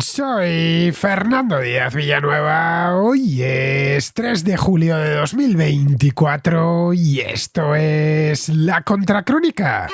Soy Fernando Díaz Villanueva. Hoy es 3 de julio de 2024 y esto es La Contracrónica.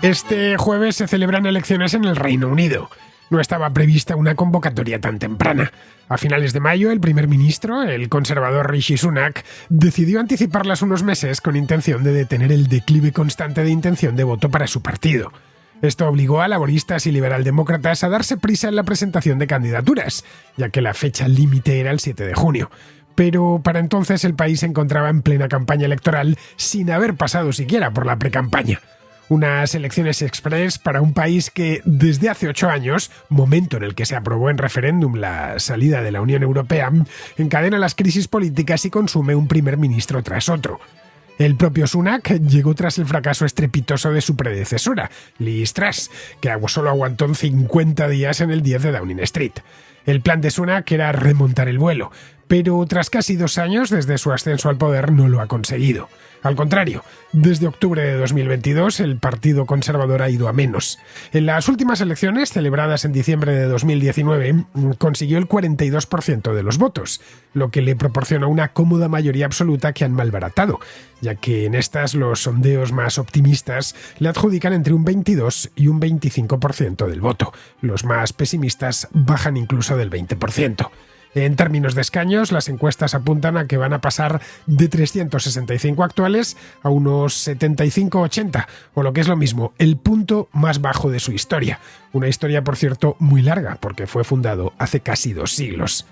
Este jueves se celebran elecciones en el Reino Unido. No estaba prevista una convocatoria tan temprana. A finales de mayo, el primer ministro, el conservador Rishi Sunak, decidió anticiparlas unos meses con intención de detener el declive constante de intención de voto para su partido. Esto obligó a laboristas y liberaldemócratas a darse prisa en la presentación de candidaturas, ya que la fecha límite era el 7 de junio. Pero para entonces el país se encontraba en plena campaña electoral sin haber pasado siquiera por la precampaña. Unas elecciones express para un país que, desde hace 8 años, momento en el que se aprobó en referéndum la salida de la Unión Europea, encadena las crisis políticas y consume un primer ministro tras otro. El propio Sunak llegó tras el fracaso estrepitoso de su predecesora, Liz Truss, que solo aguantó 50 días en el 10 de Downing Street. El plan de Sunak era remontar el vuelo, pero tras casi 2 años desde su ascenso al poder no lo ha conseguido. Al contrario, desde octubre de 2022 el Partido Conservador ha ido a menos. En las últimas elecciones, celebradas en diciembre de 2019, consiguió el 42% de los votos, lo que le proporciona una cómoda mayoría absoluta que han malbaratado, ya que en estas los sondeos más optimistas le adjudican entre un 22 y un 25% del voto. Los más pesimistas bajan incluso del 20%. En términos de escaños, las encuestas apuntan a que van a pasar de 365 actuales a unos 75-80, o lo que es lo mismo, el punto más bajo de su historia. Una historia, por cierto, muy larga, porque fue fundado hace casi 2 siglos.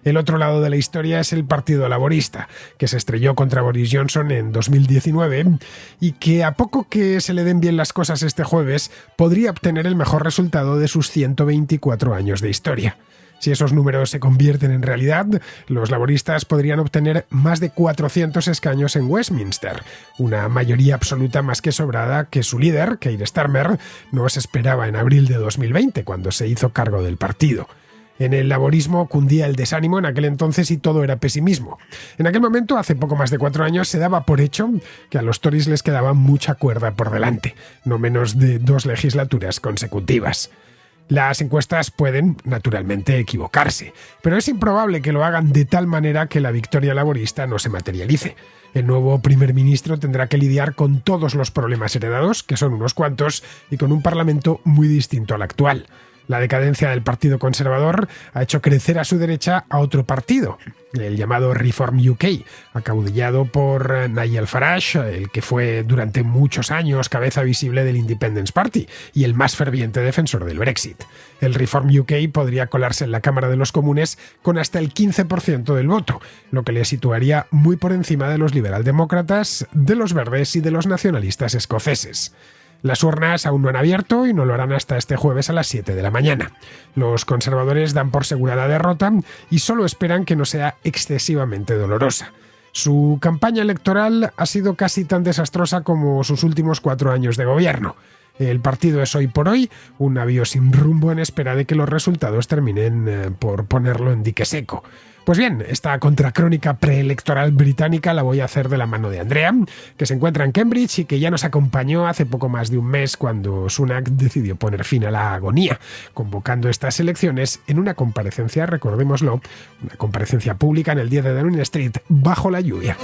El otro lado de la historia es el Partido Laborista, que se estrelló contra Boris Johnson en 2019 y que, a poco que se le den bien las cosas este jueves, podría obtener el mejor resultado de sus 124 años de historia. Si esos números se convierten en realidad, los laboristas podrían obtener más de 400 escaños en Westminster, una mayoría absoluta más que sobrada que su líder, Keir Starmer, no se esperaba en abril de 2020, cuando se hizo cargo del partido. En el laborismo cundía el desánimo en aquel entonces y todo era pesimismo. En aquel momento, hace poco más de 4 años, se daba por hecho que a los Tories les quedaba mucha cuerda por delante, no menos de 2 legislaturas consecutivas. Las encuestas pueden, naturalmente, equivocarse, pero es improbable que lo hagan de tal manera que la victoria laborista no se materialice. El nuevo primer ministro tendrá que lidiar con todos los problemas heredados, que son unos cuantos, y con un parlamento muy distinto al actual. La decadencia del Partido Conservador ha hecho crecer a su derecha a otro partido, el llamado Reform UK, acaudillado por Nigel Farage, el que fue durante muchos años cabeza visible del Independence Party y el más ferviente defensor del Brexit. El Reform UK podría colarse en la Cámara de los Comunes con hasta el 15% del voto, lo que le situaría muy por encima de los liberaldemócratas, de los verdes y de los nacionalistas escoceses. Las urnas aún no han abierto y no lo harán hasta este jueves a las 7 de la mañana. Los conservadores dan por segura la derrota y solo esperan que no sea excesivamente dolorosa. Su campaña electoral ha sido casi tan desastrosa como sus últimos 4 años de gobierno. El partido es hoy por hoy un navío sin rumbo en espera de que los resultados terminen por ponerlo en dique seco. Pues bien, esta contracrónica preelectoral británica la voy a hacer de la mano de Andrea, que se encuentra en Cambridge y que ya nos acompañó hace poco más de un mes cuando Sunak decidió poner fin a la agonía, convocando estas elecciones en una comparecencia, recordémoslo, una comparecencia pública en el 10 de Downing Street bajo la lluvia.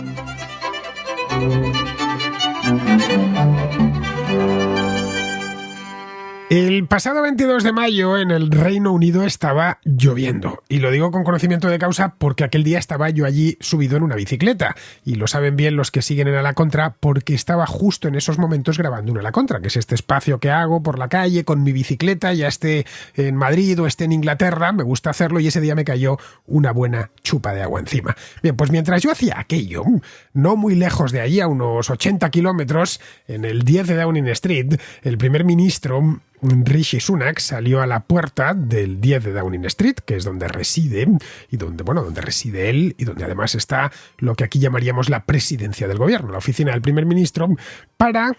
El pasado 22 de mayo en el Reino Unido estaba lloviendo, y lo digo con conocimiento de causa porque aquel día estaba yo allí subido en una bicicleta, y lo saben bien los que siguen en A la Contra porque estaba justo en esos momentos grabando un A la Contra, que es este espacio que hago por la calle con mi bicicleta, ya esté en Madrid o esté en Inglaterra, me gusta hacerlo y ese día me cayó una buena chupa de agua encima. Bien, pues mientras yo hacía aquello, no muy lejos de allí, a unos 80 kilómetros, en el 10 de Downing Street, el primer ministro Rishi Sunak salió a la puerta del 10 de Downing Street, que es donde reside, y donde reside él, y donde además está lo que aquí llamaríamos la presidencia del gobierno, la oficina del primer ministro,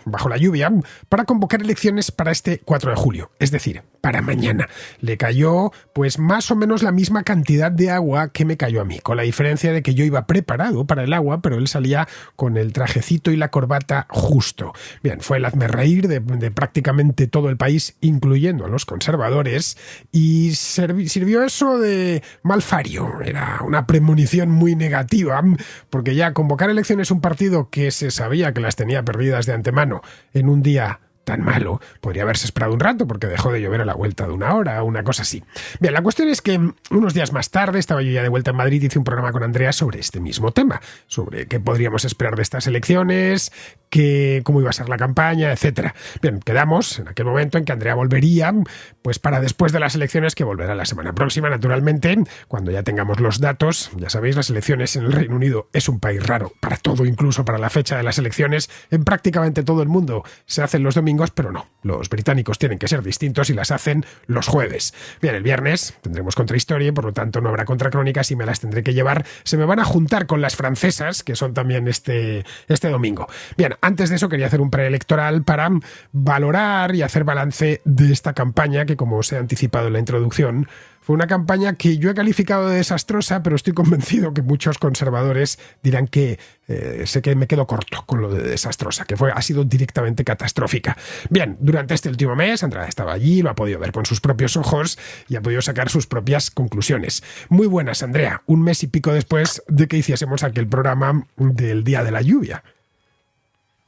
bajo la lluvia, para convocar elecciones para este 4 de julio, es decir, para mañana. Le cayó pues más o menos la misma cantidad de agua que me cayó a mí, con la diferencia de que yo iba preparado para el agua, pero él salía con el trajecito y la corbata justo. Bien, fue el hazmerreír de prácticamente todo el país, incluyendo a los conservadores, y sirvió eso de malfario. Era una premonición muy negativa, porque ya convocar elecciones un partido que se sabía que las tenía perdidas de antemano en un día tan malo, podría haberse esperado un rato porque dejó de llover a la vuelta de una hora o una cosa así. Bien, la cuestión es que unos días más tarde estaba yo ya de vuelta en Madrid y hice un programa con Andrea sobre este mismo tema, sobre qué podríamos esperar de estas elecciones, cómo iba a ser la campaña, etcétera. Bien, quedamos en aquel momento en que Andrea volvería pues para después de las elecciones, que volverá la semana próxima, naturalmente, cuando ya tengamos los datos. Ya sabéis, las elecciones en el Reino Unido es un país raro para todo, incluso para la fecha de las elecciones. En prácticamente todo el mundo se hacen los domingos, pero no, los británicos tienen que ser distintos y las hacen los jueves. Bien, el viernes tendremos contrahistoria, por lo tanto no habrá contracrónicas y me las tendré que llevar. Se me van a juntar con las francesas, que son también este domingo. Bien, antes de eso quería hacer un preelectoral para valorar y hacer balance de esta campaña que, como os he anticipado en la introducción, fue una campaña que yo he calificado de desastrosa, pero estoy convencido que muchos conservadores dirán que sé que me quedo corto con lo de desastrosa, que ha sido directamente catastrófica. Bien, durante este último mes, Andrea estaba allí, lo ha podido ver con sus propios ojos y ha podido sacar sus propias conclusiones. Muy buenas, Andrea, un mes y pico después de que hiciésemos aquel programa del Día de la Lluvia.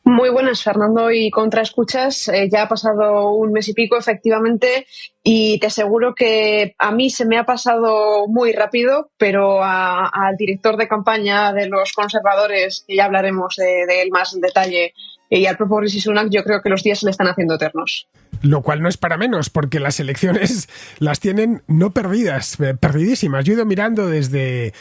Muy buenas, Fernando y Contraescuchas. Ya ha pasado un mes y pico, efectivamente, y te aseguro que a mí se me ha pasado muy rápido, pero al director de campaña de los conservadores, que ya hablaremos de él más en detalle, y al propio Rishi Sunak, yo creo que los días se le están haciendo eternos. Lo cual no es para menos, porque las elecciones las tienen no perdidas, perdidísimas. Yo he ido mirando desde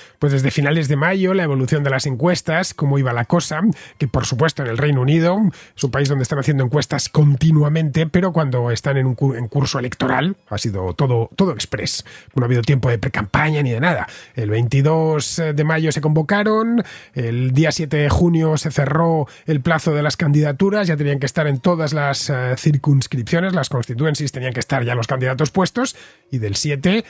finales de mayo la evolución de las encuestas, cómo iba la cosa, que por supuesto en el Reino Unido es un país donde están haciendo encuestas continuamente, pero cuando están en curso electoral ha sido todo express. No ha habido tiempo de precampaña ni de nada. El 22 de mayo se convocaron, el día 7 de junio se cerró el plazo de las candidaturas, ya tenían que estar en todas las circunscripciones, las constituencies, tenían que estar ya los candidatos puestos, y del 7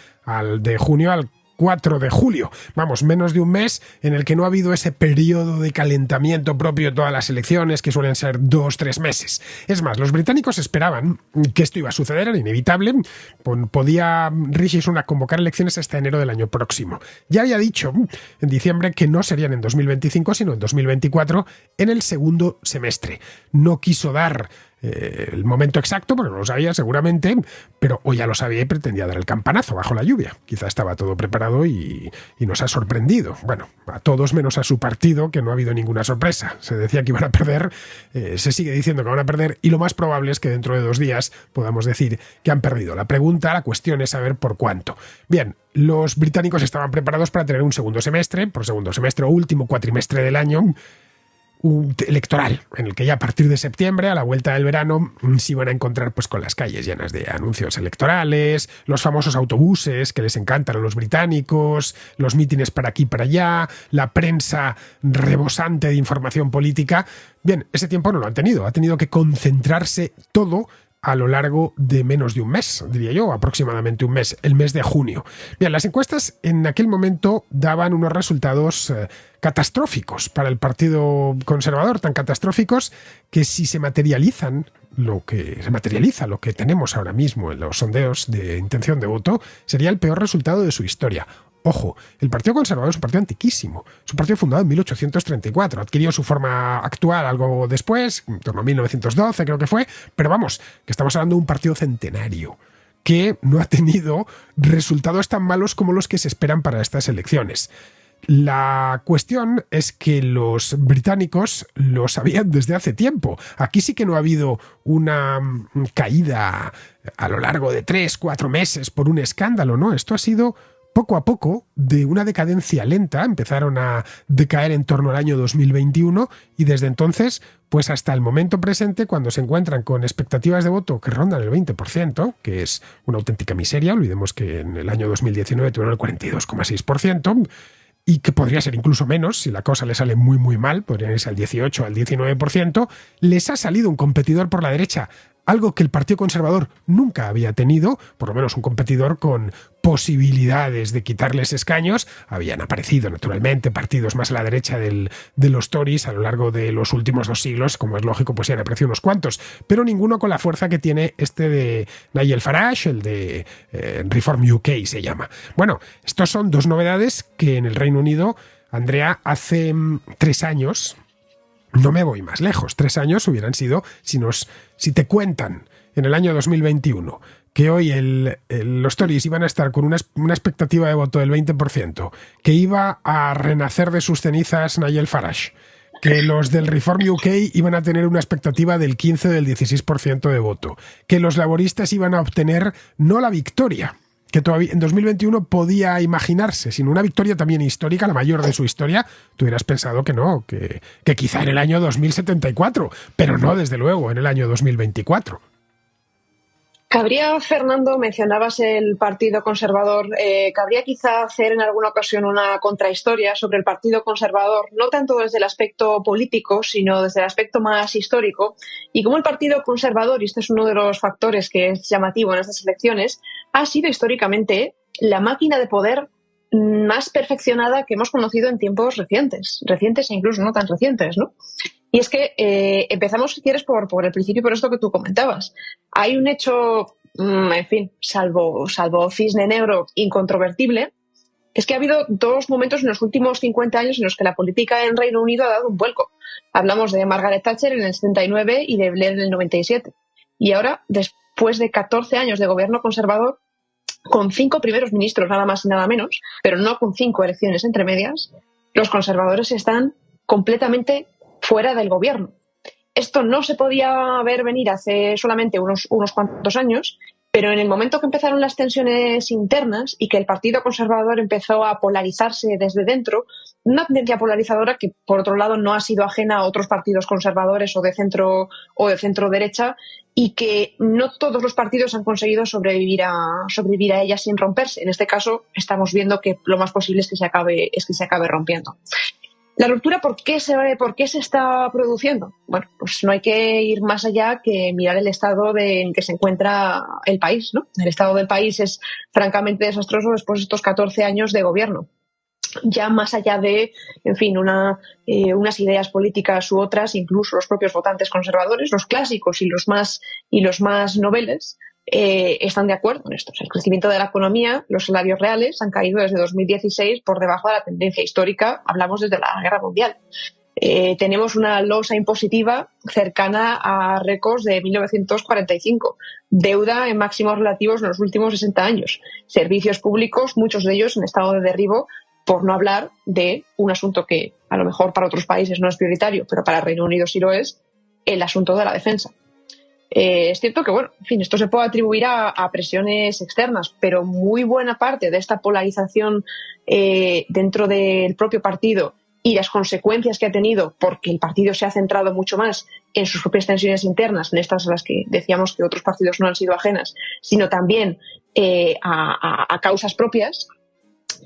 de junio al 4 de julio. Vamos, menos de un mes en el que no ha habido ese periodo de calentamiento propio de todas las elecciones, que suelen ser 2-3 meses. Es más, los británicos esperaban que esto iba a suceder, era inevitable. Podía Rishi Sunak convocar elecciones hasta enero del año próximo. Ya había dicho en diciembre que no serían en 2025, sino en 2024, en el segundo semestre. No quiso dar el momento exacto, porque no lo sabía seguramente, pero hoy ya lo sabía y pretendía dar el campanazo bajo la lluvia. Quizá estaba todo preparado y nos ha sorprendido. Bueno, a todos menos a su partido, que no ha habido ninguna sorpresa. Se decía que iban a perder, se sigue diciendo que van a perder, y lo más probable es que dentro de 2 días podamos decir que han perdido. La cuestión es saber por cuánto. Bien, los británicos estaban preparados para tener un segundo semestre o último cuatrimestre del año, electoral, en el que ya a partir de septiembre, a la vuelta del verano, se iban a encontrar pues con las calles llenas de anuncios electorales, los famosos autobuses que les encantan a los británicos, los mítines para aquí y para allá, la prensa rebosante de información política. Bien, ese tiempo no lo han tenido, ha tenido que concentrarse todo a lo largo de menos de un mes, diría yo, aproximadamente un mes, el mes de junio. Bien, las encuestas en aquel momento daban unos resultados catastróficos para el Partido Conservador, tan catastróficos que si se materializa lo que tenemos ahora mismo en los sondeos de intención de voto, sería el peor resultado de su historia. Ojo, el Partido Conservador es un partido antiquísimo. Es un partido fundado en 1834. Adquirió su forma actual algo después, en torno a 1912 creo que fue, pero vamos, que estamos hablando de un partido centenario que no ha tenido resultados tan malos como los que se esperan para estas elecciones. La cuestión es que los británicos lo sabían desde hace tiempo. Aquí sí que no ha habido una caída a lo largo de 3-4 meses por un escándalo, ¿no? Esto ha sido poco a poco, de una decadencia lenta. Empezaron a decaer en torno al año 2021 y desde entonces, pues hasta el momento presente, cuando se encuentran con expectativas de voto que rondan el 20%, que es una auténtica miseria, olvidemos que en el año 2019 tuvieron el 42,6%, y que podría ser incluso menos, si la cosa le sale muy muy mal, podrían irse al 18, al 19%, les ha salido un competidor por la derecha algo que el Partido Conservador nunca había tenido, por lo menos un competidor con posibilidades de quitarles escaños. Habían aparecido, naturalmente, partidos más a la derecha de los Tories a lo largo de los últimos 2 siglos, como es lógico, pues ya han aparecido unos cuantos, pero ninguno con la fuerza que tiene este de Nigel Farage, el de Reform UK se llama. Bueno, estos son dos novedades que en el Reino Unido, Andrea, hace 3 años, no me voy más lejos, 3 años hubieran sido, si te cuentan en el año 2021 que hoy los Tories iban a estar con una expectativa de voto del 20%, que iba a renacer de sus cenizas Nigel Farage, que los del Reform UK iban a tener una expectativa del 15 o del 16% de voto, que los laboristas iban a obtener no la victoria que todavía en 2021 podía imaginarse, sino una victoria también histórica, la mayor de su historia. Tú hubieras pensado que no, que quizá en el año 2074, pero no, desde luego, en el año 2024. Cabría, Fernando, mencionabas el Partido Conservador, cabría quizá hacer en alguna ocasión una contrahistoria sobre el Partido Conservador, no tanto desde el aspecto político, sino desde el aspecto más histórico, y cómo el Partido Conservador, y este es uno de los factores que es llamativo en estas elecciones, ha sido históricamente la máquina de poder más perfeccionada que hemos conocido en tiempos recientes e incluso no tan recientes, ¿no? Y es que empezamos, si quieres, por el principio, por esto que tú comentabas. Hay un hecho, en fin, salvo cisne negro, incontrovertible, es que ha habido 2 momentos en los últimos 50 años en los que la política en Reino Unido ha dado un vuelco. Hablamos de Margaret Thatcher en el 79 y de Blair en el 97. Y ahora, después de 14 años de gobierno conservador, con 5 primeros ministros, nada más y nada menos, pero no con 5 elecciones entre medias, los conservadores están completamente fuera del gobierno. Esto no se podía ver venir hace solamente unos cuantos años, pero en el momento que empezaron las tensiones internas y que el Partido Conservador empezó a polarizarse desde dentro, una tendencia polarizadora que, por otro lado, no ha sido ajena a otros partidos conservadores o de centro derecha, y que no todos los partidos han conseguido sobrevivir a ella sin romperse. En este caso, estamos viendo que lo más posible es que se acabe rompiendo. La ruptura, ¿por qué se está produciendo? Bueno, pues no hay que ir más allá que mirar el estado en que se encuentra el país, ¿no? El estado del país es francamente desastroso después de estos 14 años de gobierno. Ya más allá de, en fin, unas ideas políticas u otras, incluso los propios votantes conservadores, los clásicos y los más noveles, están de acuerdo en esto. El crecimiento de la economía, los salarios reales han caído desde 2016 por debajo de la tendencia histórica, hablamos desde la Guerra Mundial. Tenemos una losa impositiva cercana a récords de 1945, deuda en máximos relativos en los últimos 60 años, servicios públicos, muchos de ellos en estado de derribo, por no hablar de un asunto que a lo mejor para otros países no es prioritario, pero para el Reino Unido sí lo es, el asunto de la defensa. Es cierto que, bueno, en fin, esto se puede atribuir a presiones externas, pero muy buena parte de esta polarización dentro del propio partido y las consecuencias que ha tenido, porque el partido se ha centrado mucho más en sus propias tensiones internas, en estas a las que decíamos que otros partidos no han sido ajenas, sino también a causas propias,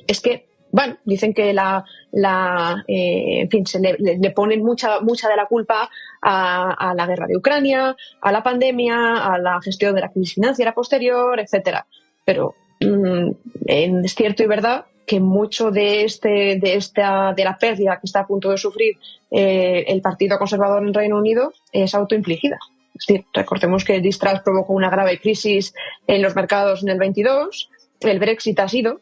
es que, bueno, dicen que en fin, se le ponen mucha de la culpa a la guerra de Ucrania, a la pandemia, a la gestión de la crisis financiera posterior, etcétera. Pero es cierto y verdad que mucho de la pérdida que está a punto de sufrir el Partido Conservador en Reino Unido es autoinfligida. Es decir, recordemos que Liz Truss provocó una grave crisis en los mercados en el 22. El Brexit ha sido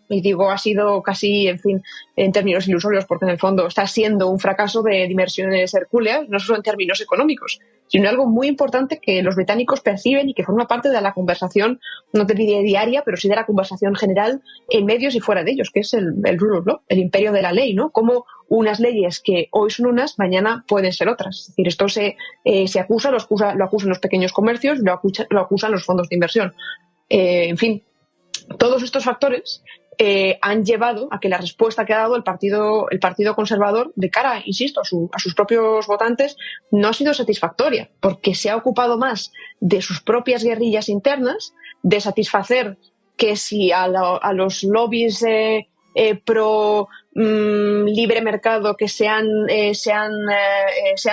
casi, en fin, en términos ilusorios, porque en el fondo está siendo un fracaso de dimensiones hercúleas, no solo en términos económicos, sino algo muy importante que los británicos perciben y que forma parte de la conversación, no te diría diaria, pero sí de la conversación general en medios y fuera de ellos, que es el rule of law, el imperio de la ley, ¿no? Como unas leyes que hoy son unas, mañana pueden ser otras. Es decir, esto se acusa, lo acusan los pequeños comercios, lo acusan los fondos de inversión. En fin, todos estos factores han llevado a que la respuesta que ha dado el partido conservador de cara, insisto, a sus propios votantes no ha sido satisfactoria, porque se ha ocupado más de sus propias guerrillas internas, de satisfacer que si a los lobbies pro libre mercado que se han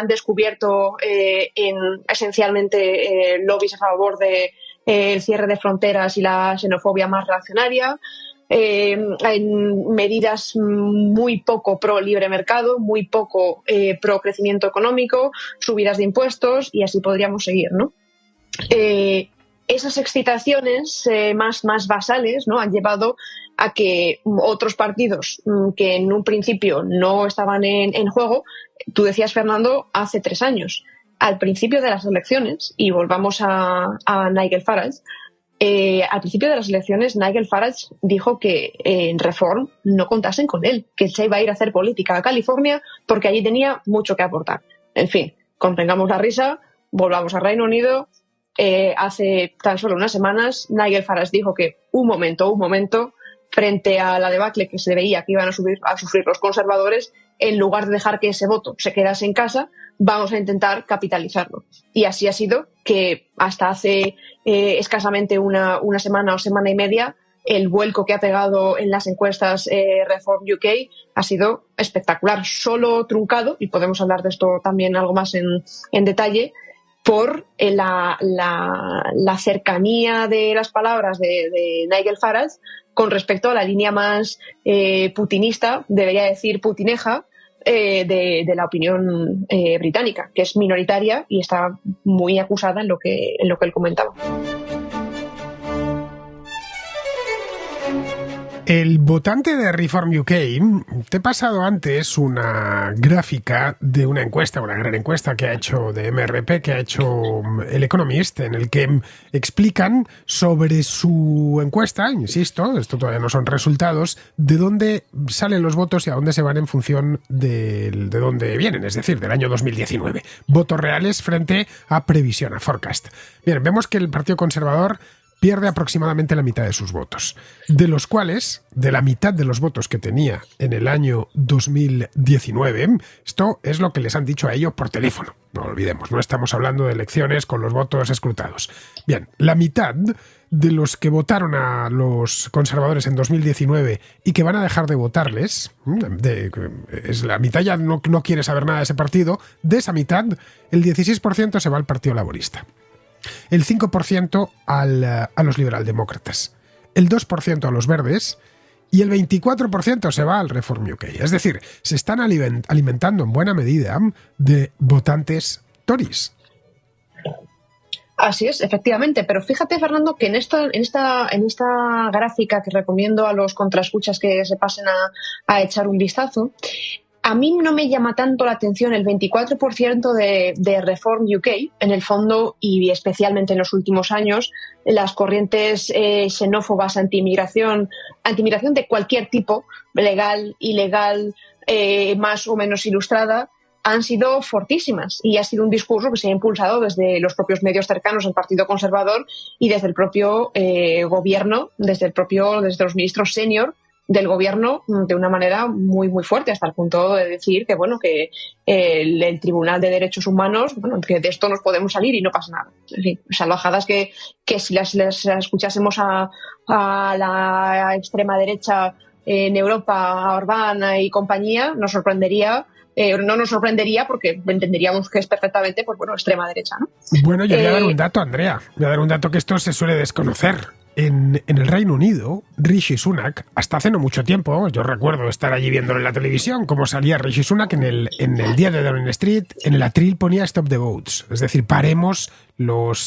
descubierto en esencialmente lobbies a favor de el cierre de fronteras y la xenofobia más reaccionaria. Hay medidas muy poco pro libre mercado, muy poco pro crecimiento económico, subidas de impuestos y así podríamos seguir, ¿no? Esas excitaciones más basales, ¿no?, han llevado a que otros partidos que en un principio no estaban en juego, tú decías, Fernando, hace 3 años, al principio de las elecciones, y volvamos a Nigel Farage, al principio de las elecciones Nigel Farage dijo que en Reform no contasen con él, que se iba a ir a hacer política a California porque allí tenía mucho que aportar. En fin, contengamos la risa, volvamos al Reino Unido. Hace tan solo unas semanas Nigel Farage dijo que un momento, frente a la debacle que se veía que iban a sufrir los conservadores, en lugar de dejar que ese voto se quedase en casa, vamos a intentar capitalizarlo. Y así ha sido, que hasta hace escasamente una semana o semana y media, el vuelco que ha pegado en las encuestas Reform UK ha sido espectacular, solo truncado, y podemos hablar de esto también algo más en detalle, por la cercanía de las palabras de Nigel Farage con respecto a la línea más putinista, debería decir putineja, de la opinión británica, que es minoritaria y está muy acusada en lo que él comentaba. El votante de Reform UK, te he pasado antes una gráfica de una encuesta, una gran encuesta que ha hecho de MRP, que ha hecho el Economist, en el que explican sobre su encuesta, insisto, esto todavía no son resultados, de dónde salen los votos y a dónde se van en función de dónde vienen, es decir, del año 2019. Votos reales frente a previsión, a forecast. Bien, vemos que el Partido Conservador pierde aproximadamente la mitad de sus votos, de los cuales, de la mitad de los votos que tenía en el año 2019, esto es lo que les han dicho a ellos por teléfono, no lo olvidemos, no estamos hablando de elecciones con los votos escrutados. Bien, la mitad de los que votaron a los conservadores en 2019 y que van a dejar de votarles, es la mitad ya no quiere saber nada de ese partido, de esa mitad, el 16% se va al Partido Laborista. El 5% a los liberaldemócratas, el 2% a los verdes y el 24% se va al Reform UK. Es decir, se están alimentando en buena medida de votantes Tories. Así es, efectivamente. Pero fíjate, Fernando, que en esta gráfica que recomiendo a los contraescuchas que se pasen a echar un vistazo, a mí no me llama tanto la atención el 24% de Reform UK, en el fondo, y especialmente en los últimos años, las corrientes xenófobas, anti-inmigración de cualquier tipo, legal, ilegal, más o menos ilustrada, han sido fortísimas, y ha sido un discurso que se ha impulsado desde los propios medios cercanos al Partido Conservador y desde el propio gobierno, desde los ministros senior del gobierno, de una manera muy muy fuerte, hasta el punto de decir que que el Tribunal de Derechos Humanos, que de esto nos podemos salir y no pasa nada. En fin, salvajadas que si las escuchásemos a la extrema derecha en Europa, a Orbán y compañía, no nos sorprendería porque entenderíamos que es perfectamente extrema derecha, ¿no? Bueno, yo voy a dar un dato, Andrea. Voy a dar un dato que esto se suele desconocer. En el Reino Unido, Rishi Sunak, hasta hace no mucho tiempo, yo recuerdo estar allí viéndolo en la televisión, cómo salía Rishi Sunak en el día de Downing Street, en el atril ponía Stop the Boats, es decir, paremos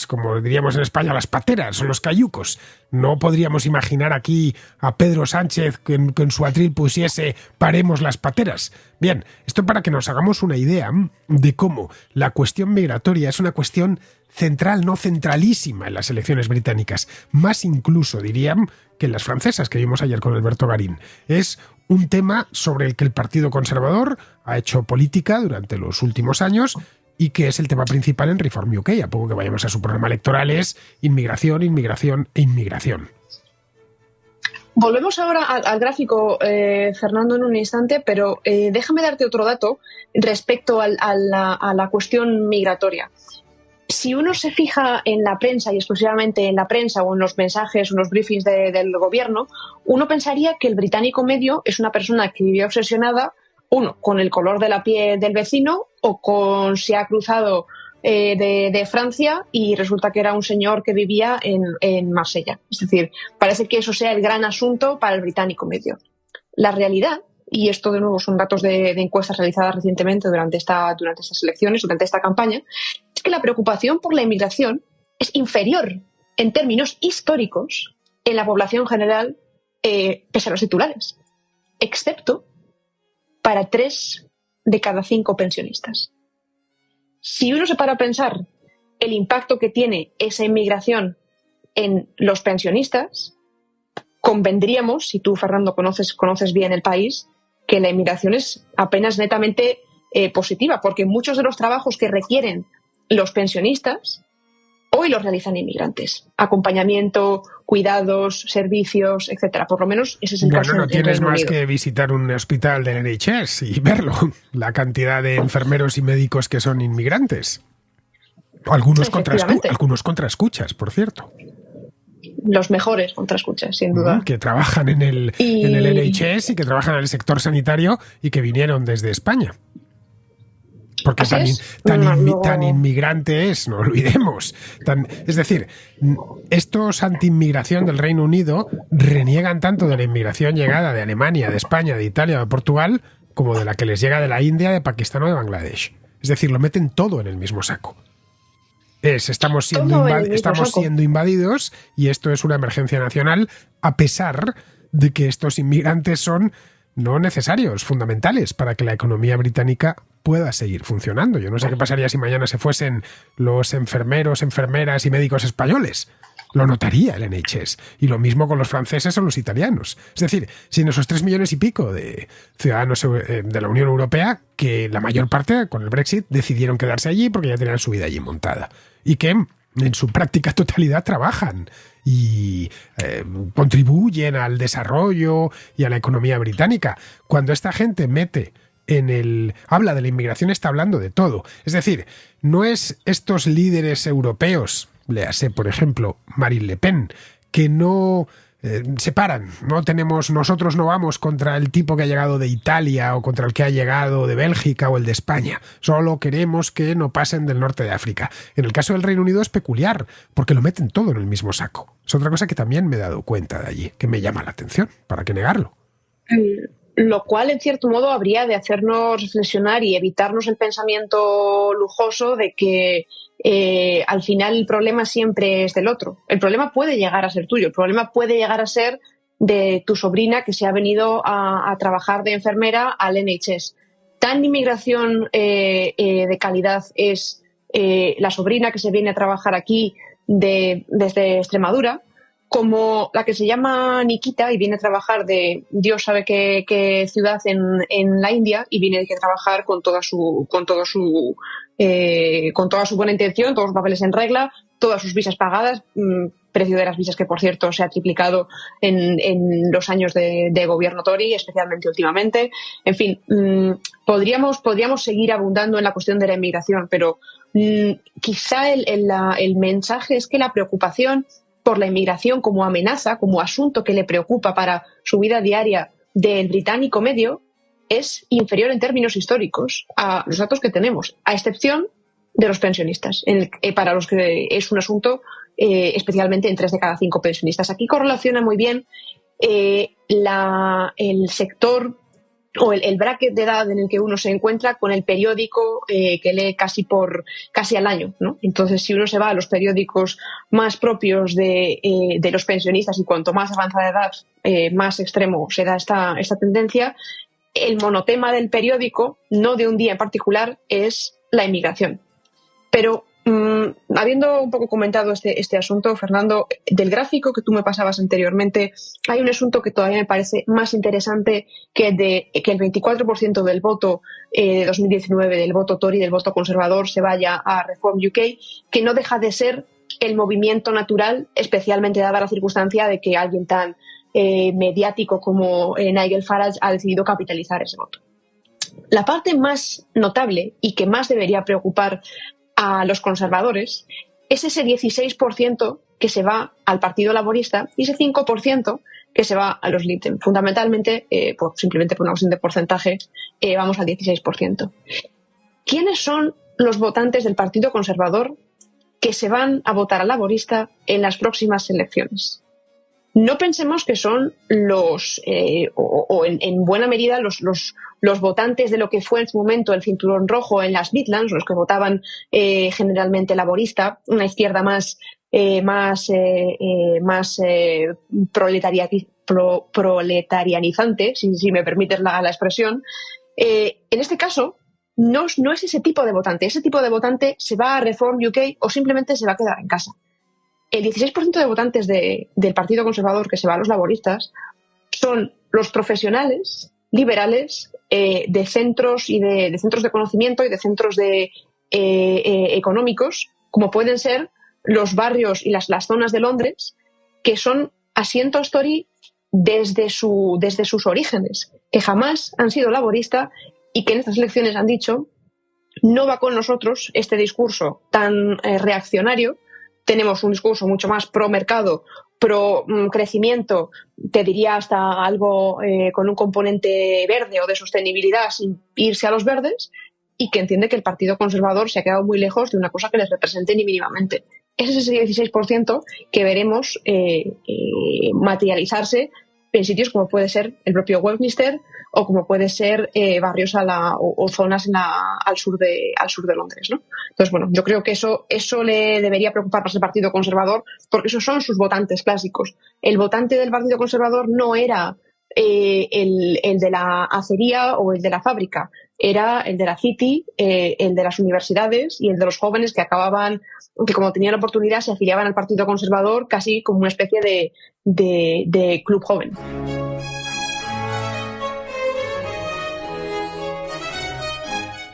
como diríamos en España, las pateras o los cayucos. No podríamos imaginar aquí a Pedro Sánchez que en su atril pusiese paremos las pateras. Bien, esto para que nos hagamos una idea de cómo la cuestión migratoria es una cuestión central, no centralísima en las elecciones británicas, más incluso, dirían, que en las francesas que vimos ayer con Alberto Garín. Es un tema sobre el que el Partido Conservador ha hecho política durante los últimos años y que es el tema principal en Reform UK. A poco que vayamos a su programa electoral es inmigración, inmigración e inmigración. Volvemos ahora al gráfico, Fernando, en un instante, pero déjame darte otro dato respecto a la cuestión migratoria. Si uno se fija en la prensa y exclusivamente en la prensa o en los mensajes o en los briefings del gobierno, uno pensaría que el británico medio es una persona que vive obsesionada, uno, con el color de la piel del vecino o con si ha cruzado de Francia y resulta que era un señor que vivía en Marsella. Es decir, parece que eso sea el gran asunto para el británico medio. La realidad, y esto de nuevo son datos de encuestas realizadas recientemente durante estas elecciones, durante esta campaña, es que la preocupación por la inmigración es inferior en términos históricos en la población general, pese a los titulares, excepto para 3 de cada 5 pensionistas. Si uno se para a pensar el impacto que tiene esa inmigración en los pensionistas, convendríamos, si tú, Fernando, conoces bien el país, que la inmigración es apenas netamente positiva, porque muchos de los trabajos que requieren los pensionistas hoy los realizan inmigrantes. Acompañamiento, cuidados, servicios, etcétera. Por lo menos ese es el caso. Bueno, no tienes más que visitar un hospital del NHS y verlo. La cantidad de enfermeros y médicos que son inmigrantes. Algunos contraescuchas, por cierto. Los mejores contraescuchas, sin duda. Que trabajan en el NHS y que trabajan en el sector sanitario y que vinieron desde España. Porque tan inmigrante es, no olvidemos. Es decir, estos anti-inmigración del Reino Unido reniegan tanto de la inmigración llegada de Alemania, de España, de Italia, de Portugal, como de la que les llega de la India, de Pakistán o de Bangladesh. Es decir, lo meten todo en el mismo saco. Estamos siendo invadidos y esto es una emergencia nacional, a pesar de que estos inmigrantes son no necesarios, fundamentales para que la economía británica pueda seguir funcionando. Yo no sé qué pasaría si mañana se fuesen los enfermeros, enfermeras y médicos españoles. Lo notaría el NHS. Y lo mismo con los franceses o los italianos. Es decir, sin esos 3 millones y pico de ciudadanos de la Unión Europea, que la mayor parte, con el Brexit, decidieron quedarse allí porque ya tenían su vida allí montada. Y que en su práctica totalidad trabajan y contribuyen al desarrollo y a la economía británica. Cuando esta gente habla de la inmigración, está hablando de todo. Es decir, no es estos líderes europeos, léase, por ejemplo, Marine Le Pen, que no se paran. Nosotros no vamos contra el tipo que ha llegado de Italia o contra el que ha llegado de Bélgica o el de España. Solo queremos que no pasen del norte de África. En el caso del Reino Unido es peculiar, porque lo meten todo en el mismo saco. Es otra cosa que también me he dado cuenta de allí, que me llama la atención. ¿Para qué negarlo? Lo cual, en cierto modo, habría de hacernos reflexionar y evitarnos el pensamiento lujoso de que al final el problema siempre es del otro. El problema puede llegar a ser tuyo, el problema puede llegar a ser de tu sobrina que se ha venido a trabajar de enfermera al NHS. Tan inmigración de calidad es la sobrina que se viene a trabajar aquí desde Extremadura, como la que se llama Nikita y viene a trabajar de Dios sabe qué ciudad en la India y viene a trabajar con toda su buena intención, todos los papeles en regla, todas sus visas pagadas, precio de las visas que, por cierto, se ha triplicado en los años de gobierno Tory, especialmente últimamente. En fin, podríamos seguir abundando en la cuestión de la inmigración, pero quizá el mensaje es que la preocupación por la inmigración como amenaza, como asunto que le preocupa para su vida diaria del británico medio, es inferior en términos históricos a los datos que tenemos, a excepción de los pensionistas, para los que es un asunto especialmente en 3 de cada 5 pensionistas. Aquí correlaciona muy bien el sector o el bracket de edad en el que uno se encuentra con el periódico que lee casi al año, ¿no? Entonces, si uno se va a los periódicos más propios de los pensionistas y cuanto más avanzada edad, más extremo será esta tendencia, el monotema del periódico, no de un día en particular, es la inmigración. Pero habiendo un poco comentado este asunto, Fernando, del gráfico que tú me pasabas anteriormente, hay un asunto que todavía me parece más interesante que el 24% del voto de 2019, del voto Tory, del voto conservador, se vaya a Reform UK, que no deja de ser el movimiento natural, especialmente dada la circunstancia de que alguien tan mediático como Nigel Farage ha decidido capitalizar ese voto. La parte más notable y que más debería preocupar a los conservadores es ese 16% que se va al Partido Laborista y ese 5% que se va a los Lib Dem. Fundamentalmente, simplemente por una cuestión de porcentaje, vamos al 16%. ¿Quiénes son los votantes del Partido Conservador que se van a votar al laborista en las próximas elecciones? No pensemos que son los, en buena medida, los votantes de lo que fue en su momento el cinturón rojo en las Midlands, los que votaban generalmente laborista, una izquierda más proletarianizante, si me permites la expresión. En este caso, no es ese tipo de votante. Ese tipo de votante se va a Reform UK o simplemente se va a quedar en casa. El 16% de votantes del Partido Conservador que se va a los laboristas son los profesionales liberales de centros y de centros de conocimiento y de centros económicos, como pueden ser los barrios y las zonas de Londres, que son asientos Tory desde sus orígenes, que jamás han sido laborista y que en estas elecciones han dicho: no va con nosotros este discurso tan reaccionario. Tenemos un discurso mucho más pro mercado, pro crecimiento, te diría hasta algo con un componente verde o de sostenibilidad sin irse a los verdes, y que entiende que el Partido Conservador se ha quedado muy lejos de una cosa que les represente ni mínimamente. Ese es ese 16% que veremos materializarse en sitios como puede ser el propio Westminster o como puede ser barrios o zonas al sur de Londres, ¿no? Entonces, bueno, yo creo que eso le debería preocupar más al Partido Conservador, porque esos son sus votantes clásicos. El votante del Partido Conservador no era el de la acería o el de la fábrica, era el de la City, el de las universidades y el de los jóvenes que como tenían la oportunidad, se afiliaban al Partido Conservador casi como una especie de club joven.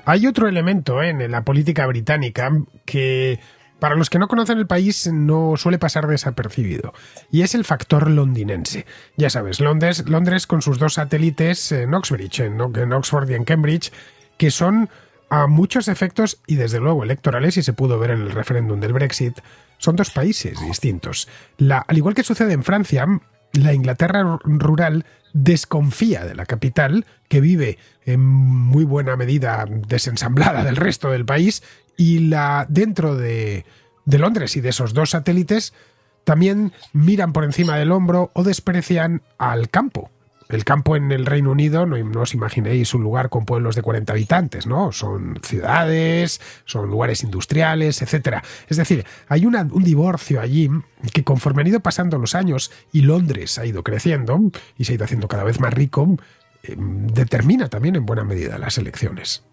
Hay otro elemento en la política británica que, para los que no conocen el país, no suele pasar desapercibido, y es el factor londinense. Ya sabes, Londres con sus dos satélites en Oxbridge, en Oxford y en Cambridge, que son a muchos efectos y desde luego electorales, y se pudo ver en el referéndum del Brexit, son dos países distintos. Al igual que sucede en Francia, la Inglaterra rural desconfía de la capital, que vive en muy buena medida desensamblada del resto del país, y dentro de Londres y de esos dos satélites también miran por encima del hombro o desprecian al campo. El campo en el Reino Unido, no os imaginéis un lugar con pueblos de 40 habitantes, ¿no? Son ciudades, son lugares industriales, etcétera. Es decir, hay un divorcio allí que, conforme han ido pasando los años y Londres ha ido creciendo y se ha ido haciendo cada vez más rico, determina también en buena medida las elecciones.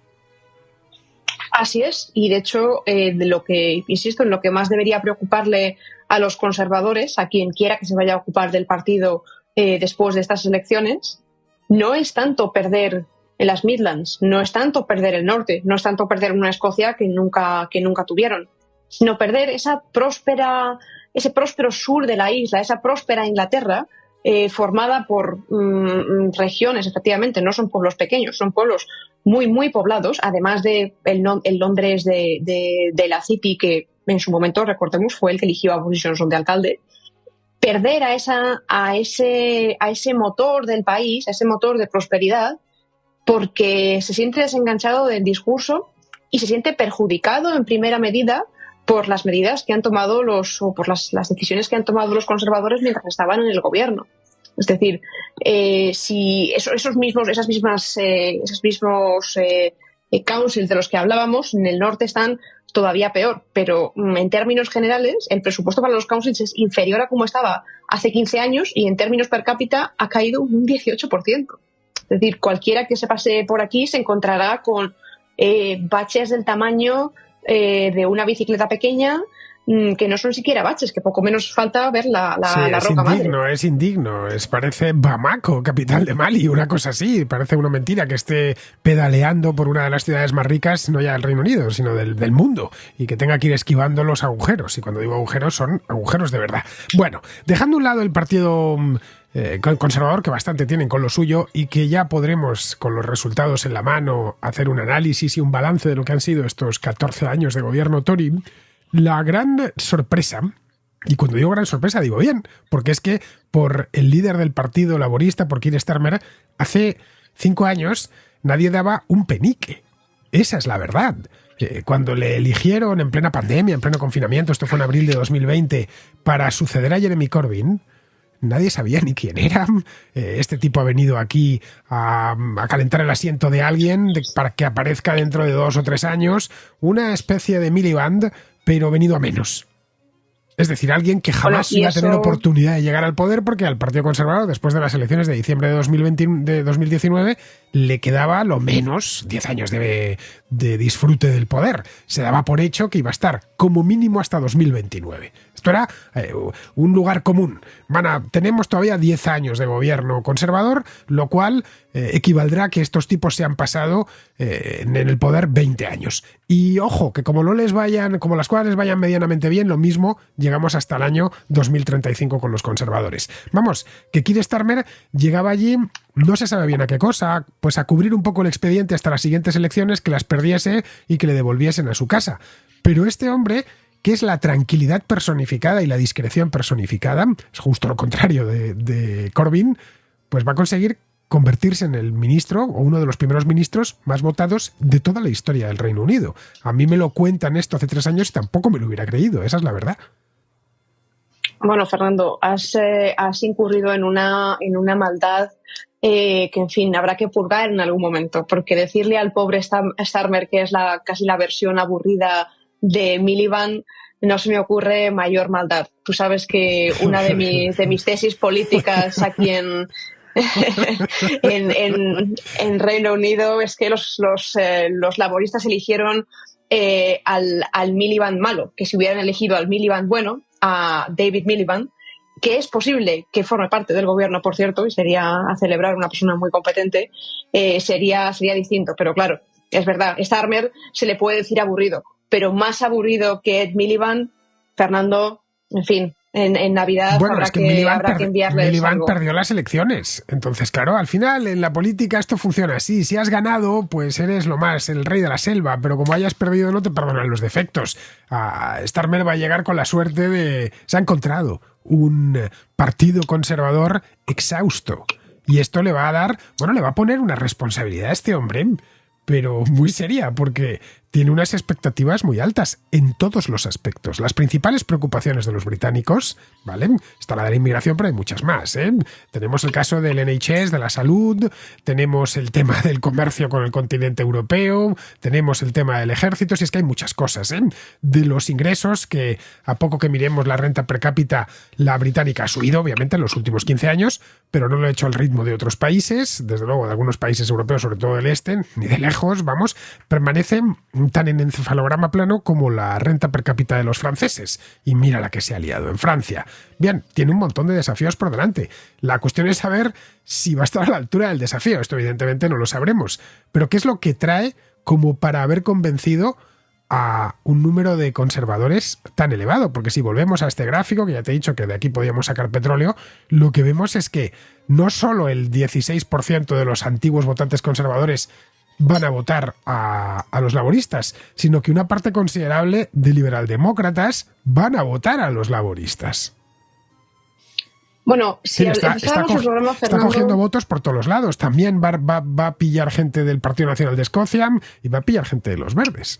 Así es, y de hecho, en lo que más debería preocuparle a los conservadores, a quien quiera que se vaya a ocupar del partido después de estas elecciones, no es tanto perder en las Midlands, no es tanto perder el norte, no es tanto perder una Escocia que nunca tuvieron, sino perder ese próspero sur de la isla, esa próspera Inglaterra, formada por regiones, efectivamente, no son pueblos pequeños, son pueblos muy, muy poblados, además de el Londres de la City, que en su momento, recordemos, fue el que eligió a Boris Johnson de alcalde. Perder a ese motor del país, a ese motor de prosperidad, porque se siente desenganchado del discurso y se siente perjudicado en primera medida por las medidas que han tomado por las decisiones que han tomado los conservadores mientras estaban en el gobierno. Es decir, si esos mismos councils de los que hablábamos en el norte están todavía peor, pero en términos generales el presupuesto para los councils es inferior a como estaba hace 15 años y en términos per cápita ha caído un 18%. Es decir, cualquiera que se pase por aquí se encontrará con baches del tamaño de una bicicleta pequeña, que no son siquiera baches, que poco menos falta ver la roca madre. Es indigno, parece Bamako, capital de Mali, una cosa así. Parece una mentira que esté pedaleando por una de las ciudades más ricas, no ya del Reino Unido, sino del mundo, y que tenga que ir esquivando los agujeros. Y cuando digo agujeros, son agujeros de verdad. Bueno, dejando a un lado el partido conservador, que bastante tienen con lo suyo y que ya podremos, con los resultados en la mano, hacer un análisis y un balance de lo que han sido estos 14 años de gobierno Tory. La gran sorpresa, y cuando digo gran sorpresa digo bien, porque es que por el líder del Partido Laborista, por Keir Starmer, hace 5 años nadie daba un penique. Esa es la verdad. Cuando le eligieron en plena pandemia, en pleno confinamiento, esto fue en abril de 2020, para suceder a Jeremy Corbyn, nadie sabía ni quién era. Este tipo ha venido aquí a calentar el asiento de alguien para que aparezca dentro de 2 o 3 años, una especie de Miliband, pero venido a menos. Es decir, alguien que jamás iba a tener oportunidad de llegar al poder porque al Partido Conservador, después de las elecciones de diciembre de 2019, le quedaba lo menos 10 años de disfrute del poder. Se daba por hecho que iba a estar como mínimo hasta 2029. Esto era un lugar común. Tenemos todavía 10 años de gobierno conservador, lo cual equivaldrá a que estos tipos se han pasado en el poder 20 años. Y ojo, que como las cosas les vayan medianamente bien, lo mismo llegamos hasta el año 2035 con los conservadores. Vamos, que Keir Starmer llegaba allí, no se sabe bien a qué cosa, pues a cubrir un poco el expediente hasta las siguientes elecciones, que las perdiese y que le devolviesen a su casa. Pero este hombre, que es la tranquilidad personificada y la discreción personificada, es justo lo contrario de Corbyn, pues va a conseguir convertirse en el ministro o uno de los primeros ministros más votados de toda la historia del Reino Unido. A mí me lo cuentan esto hace 3 años y tampoco me lo hubiera creído, esa es la verdad. Bueno, Fernando, has incurrido en una maldad que, en fin, habrá que purgar en algún momento, porque decirle al pobre Starmer que es casi la versión aburrida de Miliband, no se me ocurre mayor maldad. Tú sabes que una de mis tesis políticas aquí en Reino Unido es que los laboristas eligieron al Miliband malo, que si hubieran elegido al Miliband bueno, a David Miliband, que es posible que forme parte del gobierno, por cierto, y sería a celebrar, una persona muy competente, sería distinto. Pero claro, es verdad, Starmer se le puede decir aburrido, pero más aburrido que Ed Miliband, Fernando, en fin, en Navidad habrá que enviarles Miliband algo. perdió las elecciones. Entonces, claro, al final en la política esto funciona así. Si has ganado, pues eres el rey de la selva, pero como hayas perdido no te perdonan los defectos. Starmer va a llegar con la suerte de... Se ha encontrado un partido conservador exhausto. Y esto le va a poner una responsabilidad a este hombre, pero muy seria, porque tiene unas expectativas muy altas en todos los aspectos. Las principales preocupaciones de los británicos, ¿vale? Está la de la inmigración, pero hay muchas más, ¿eh? Tenemos el caso del NHS, de la salud, tenemos el tema del comercio con el continente europeo, tenemos el tema del ejército, si es que hay muchas cosas, ¿eh? De los ingresos, que a poco que miremos la renta per cápita, la británica ha subido, obviamente, en los últimos 15 años, pero no lo ha hecho al ritmo de otros países, desde luego de algunos países europeos, sobre todo del este, ni de lejos, vamos, permanecen tan en encefalograma plano como la renta per cápita de los franceses. Y mira la que se ha liado en Francia. Bien, tiene un montón de desafíos por delante. La cuestión es saber si va a estar a la altura del desafío. Esto evidentemente no lo sabremos. Pero ¿qué es lo que trae como para haber convencido a un número de conservadores tan elevado? Porque si volvemos a este gráfico, que ya te he dicho que de aquí podíamos sacar petróleo, lo que vemos es que no solo el 16% de los antiguos votantes conservadores van a votar a los laboristas, sino que una parte considerable de liberaldemócratas van a votar a los laboristas. Bueno, si está cogiendo votos por todos los lados. También va a pillar gente del Partido Nacional de Escocia y va a pillar gente de los Verdes.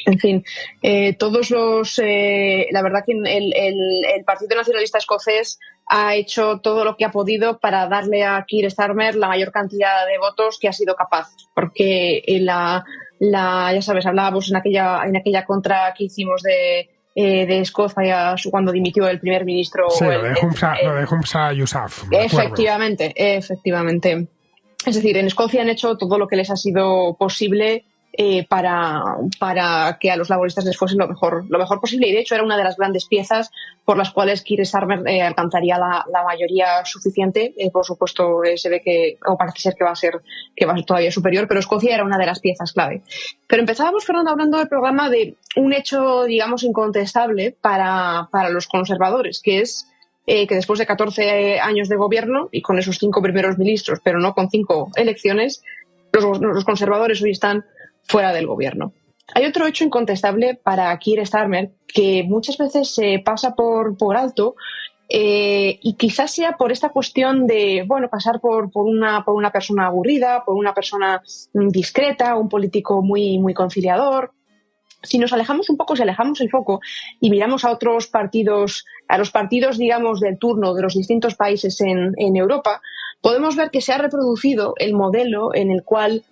En fin, la verdad que el Partido Nacionalista Escocés ha hecho todo lo que ha podido para darle a Keir Starmer la mayor cantidad de votos que ha sido capaz, porque ya sabes, hablábamos en aquella contra que hicimos de Escocia cuando dimitió el primer ministro. Sí, lo de Humza Yousaf. Efectivamente. Es decir, en Escocia han hecho todo lo que les ha sido posible para que a los laboristas les fuese lo mejor posible, y de hecho era una de las grandes piezas por las cuales Keir Starmer alcanzaría la mayoría suficiente. Por supuesto, se ve que, o parece ser que va a ser todavía superior, pero Escocia era una de las piezas clave. Pero empezábamos, Fernando, hablando del programa de un hecho, digamos, incontestable para los conservadores, que es que después de 14 años de gobierno y con esos 5 primeros ministros, pero no con 5 elecciones, los conservadores hoy están fuera del gobierno. Hay otro hecho incontestable para Keir Starmer que muchas veces se pasa por alto, y quizás sea por esta cuestión de pasar por una persona aburrida, por una persona discreta, un político muy, muy conciliador. Si nos alejamos un poco, si alejamos el foco y miramos a otros partidos, a los partidos, digamos, del turno de los distintos países en Europa, podemos ver que se ha reproducido el modelo en el cual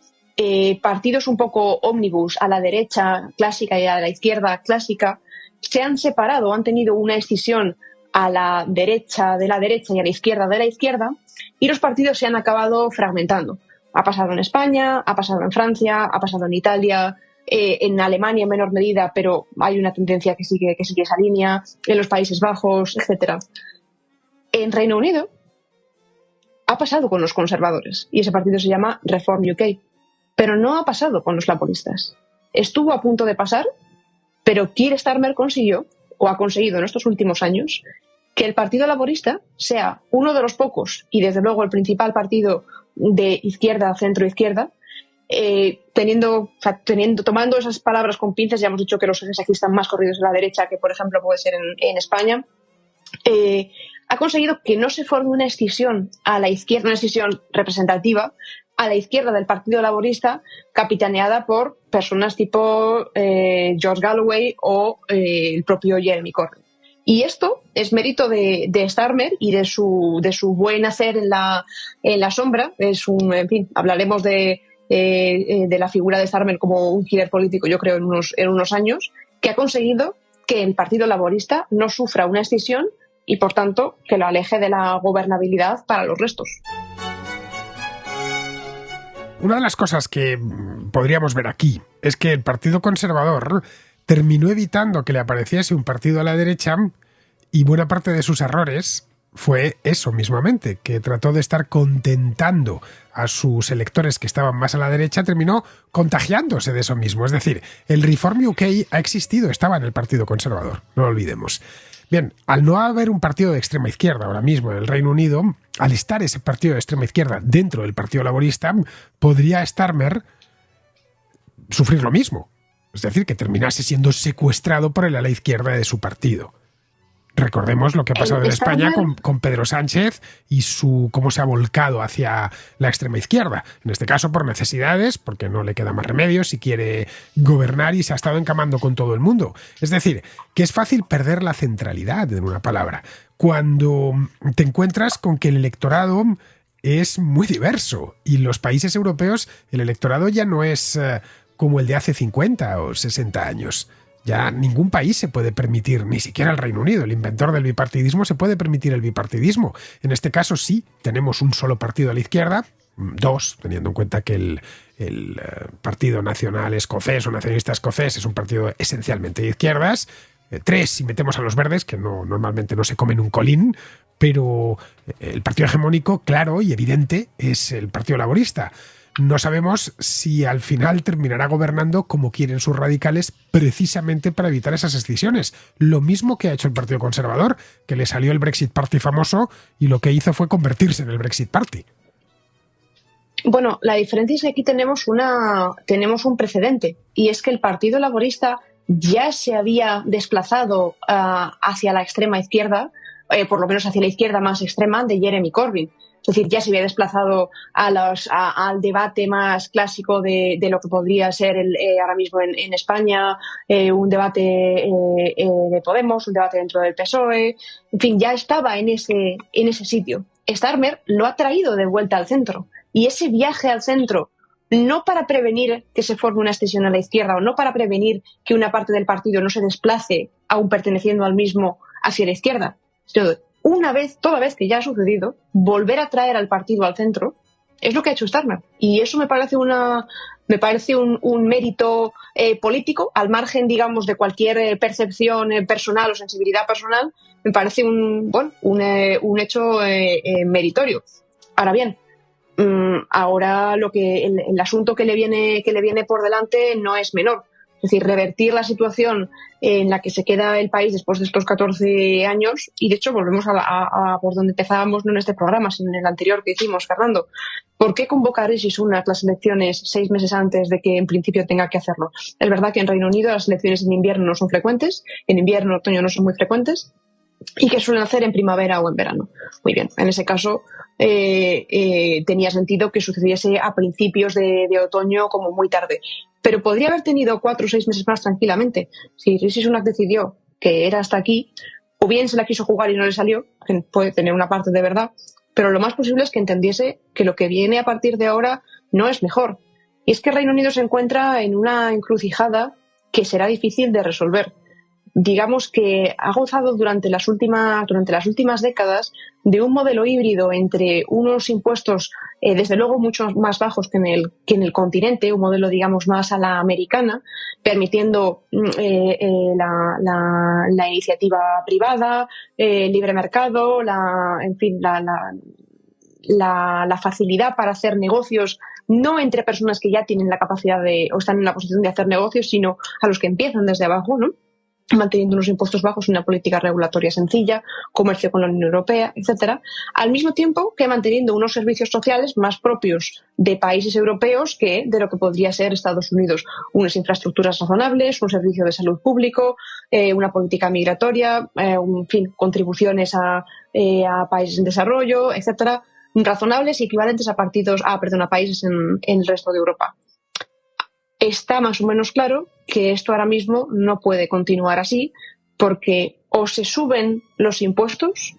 partidos un poco ómnibus a la derecha clásica y a la izquierda clásica se han separado, han tenido una escisión a la derecha de la derecha y a la izquierda de la izquierda, y los partidos se han acabado fragmentando. Ha pasado en España, ha pasado en Francia, ha pasado en Italia, en Alemania en menor medida, pero hay una tendencia que sigue esa línea, en los Países Bajos, etcétera. En Reino Unido ha pasado con los conservadores y ese partido se llama Reform UK, pero no ha pasado con los laboristas. Estuvo a punto de pasar, pero Keir Starmer consiguió, o ha conseguido en estos últimos años, que el Partido Laborista sea uno de los pocos y desde luego el principal partido de izquierda, centro-izquierda, tomando esas palabras con pinzas. Ya hemos dicho que los ejes aquí están más corridos a la derecha que, por ejemplo, puede ser en España. Ha conseguido que no se forme una escisión a la izquierda, una escisión representativa a la izquierda del Partido Laborista, capitaneada por personas tipo George Galloway o el propio Jeremy Corbyn. Y esto es mérito de Starmer y de su buen hacer en la sombra. En fin, hablaremos de la figura de Starmer como un killer político, yo creo, en unos años, que ha conseguido que el Partido Laborista no sufra una escisión y, por tanto, que lo aleje de la gobernabilidad para los restos. Una de las cosas que podríamos ver aquí es que el Partido Conservador terminó evitando que le apareciese un partido a la derecha, y buena parte de sus errores fue eso mismamente, que trató de estar contentando a sus electores que estaban más a la derecha, terminó contagiándose de eso mismo. Es decir, el Reform UK ha existido, estaba en el Partido Conservador, no lo olvidemos. Bien, al no haber un partido de extrema izquierda ahora mismo en el Reino Unido, al estar ese partido de extrema izquierda dentro del Partido Laborista, podría Starmer sufrir lo mismo. Es decir, que terminase siendo secuestrado por el ala izquierda de su partido. Recordemos lo que ha pasado en España con Pedro Sánchez y cómo se ha volcado hacia la extrema izquierda. En este caso por necesidades, porque no le queda más remedio si quiere gobernar, y se ha estado encamando con todo el mundo. Es decir, que es fácil perder la centralidad, en una palabra, cuando te encuentras con que el electorado es muy diverso, y en los países europeos el electorado ya no es como el de hace 50 o 60 años. Ya ningún país se puede permitir, ni siquiera el Reino Unido, el inventor del bipartidismo, se puede permitir el bipartidismo. En este caso sí, tenemos un solo partido a la izquierda, 2, teniendo en cuenta que el Partido Nacional Escocés o Nacionalista Escocés es un partido esencialmente de izquierdas, 3 si metemos a los verdes, que normalmente no se comen un colín, pero el partido hegemónico, claro y evidente, es el Partido Laborista. No sabemos si al final terminará gobernando como quieren sus radicales, precisamente para evitar esas escisiones. Lo mismo que ha hecho el Partido Conservador, que le salió el Brexit Party famoso y lo que hizo fue convertirse en el Brexit Party. Bueno, la diferencia es que aquí tenemos un precedente, y es que el Partido Laborista ya se había desplazado hacia la extrema izquierda, por lo menos hacia la izquierda más extrema de Jeremy Corbyn. Es decir, ya se había desplazado al debate más clásico de lo que podría ser ahora mismo en España, un debate de Podemos, un debate dentro del PSOE. En fin, ya estaba en ese sitio. Starmer lo ha traído de vuelta al centro. Y ese viaje al centro, no para prevenir que se forme una escisión a la izquierda, o no para prevenir que una parte del partido no se desplace, aún perteneciendo al mismo, hacia la izquierda, sino toda vez que ya ha sucedido, volver a traer al partido al centro, es lo que ha hecho Starmer. Y eso me parece un mérito político, al margen, digamos, de cualquier percepción personal o sensibilidad personal. Me parece un hecho meritorio. Ahora bien, ahora el asunto que le viene por delante no es menor, Es decir, revertir la situación en la que se queda el país después de estos 14 años. Y de hecho volvemos a por donde empezábamos, no en este programa, sino en el anterior que hicimos, Fernando. ¿Por qué convocar Rishi Sunak las elecciones 6 meses antes de que en principio tenga que hacerlo? Es verdad que en Reino Unido las elecciones en invierno no son frecuentes, en invierno, otoño no son muy frecuentes, y que suelen hacer en primavera o en verano. Muy bien, en ese caso tenía sentido que sucediese a principios de otoño como muy tarde. Pero podría haber tenido 4 o 6 meses más tranquilamente. Si Rishi Sunak decidió que era hasta aquí, o bien se la quiso jugar y no le salió, que puede tener una parte de verdad, pero lo más posible es que entendiese que lo que viene a partir de ahora no es mejor. Y es que Reino Unido se encuentra en una encrucijada que será difícil de resolver. Digamos que ha gozado durante las últimas décadas de un modelo híbrido entre unos impuestos, desde luego, mucho más bajos que en el continente, un modelo, digamos, más a la americana, permitiendo la iniciativa privada, libre mercado, la facilidad para hacer negocios, no entre personas que ya tienen la capacidad o están en la posición de hacer negocios, sino a los que empiezan desde abajo, ¿no? Manteniendo unos impuestos bajos y una política regulatoria sencilla, comercio con la Unión Europea, etcétera, al mismo tiempo que manteniendo unos servicios sociales más propios de países europeos que de lo que podría ser Estados Unidos. Unas infraestructuras razonables, un servicio de salud público, una política migratoria, en fin, contribuciones a países en desarrollo, etcétera, razonables y equivalentes a países en el resto de Europa. Está más o menos claro que esto ahora mismo no puede continuar así, porque o se suben los impuestos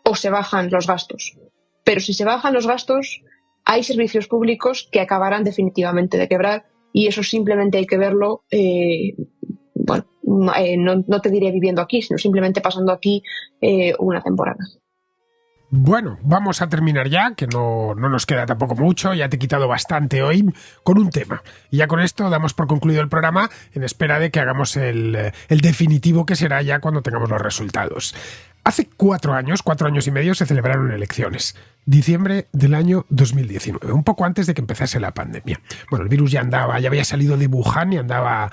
o se bajan los gastos. Pero si se bajan los gastos, hay servicios públicos que acabarán definitivamente de quebrar, y eso simplemente hay que verlo, no te diré viviendo aquí, sino simplemente pasando aquí una temporada. Bueno, vamos a terminar ya, que no nos queda tampoco mucho, ya te he quitado bastante hoy, con un tema. Y ya con esto damos por concluido el programa en espera de que hagamos el definitivo, que será ya cuando tengamos los resultados. Hace 4 años y medio, se celebraron elecciones. Diciembre del año 2019, un poco antes de que empezase la pandemia. Bueno, el virus ya había salido de Wuhan y andaba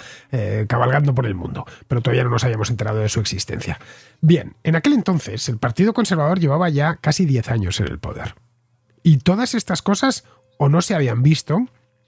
cabalgando por el mundo, pero todavía no nos habíamos enterado de su existencia. Bien, en aquel entonces el Partido Conservador llevaba ya casi 10 años en el poder. Y todas estas cosas o no se habían visto,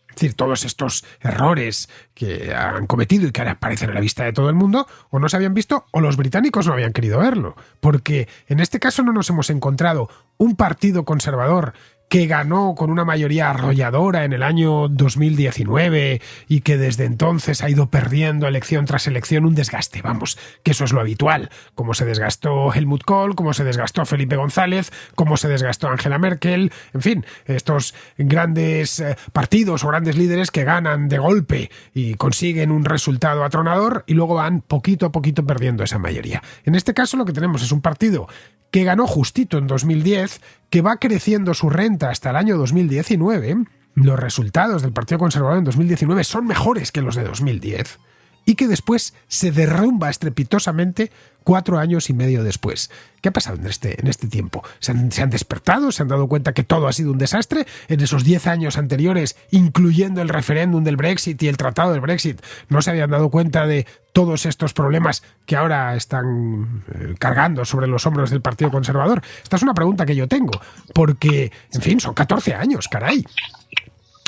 es decir, todos estos errores que han cometido y que ahora aparecen a la vista de todo el mundo, o no se habían visto, o los británicos no habían querido verlo. Porque en este caso no nos hemos encontrado un partido conservador que ganó con una mayoría arrolladora en el año 2019 y que desde entonces ha ido perdiendo elección tras elección, un desgaste, vamos, que eso es lo habitual, como se desgastó Helmut Kohl, como se desgastó Felipe González, como se desgastó Angela Merkel, en fin, estos grandes partidos o grandes líderes que ganan de golpe y consiguen un resultado atronador y luego van poquito a poquito perdiendo esa mayoría. En este caso lo que tenemos es un partido que ganó justito en 2010, que va creciendo su renta hasta el año 2019. Los resultados del Partido Conservador en 2019 son mejores que los de 2010 y que después se derrumba estrepitosamente 4 años y medio después. ¿Qué ha pasado en este tiempo? ¿Se han despertado? ¿Se han dado cuenta que todo ha sido un desastre? En esos 10 años anteriores, incluyendo el referéndum del Brexit y el tratado del Brexit, ¿no se habían dado cuenta de todos estos problemas que ahora están cargando sobre los hombros del Partido Conservador? Esta es una pregunta que yo tengo, porque, en fin, son 14 años, caray.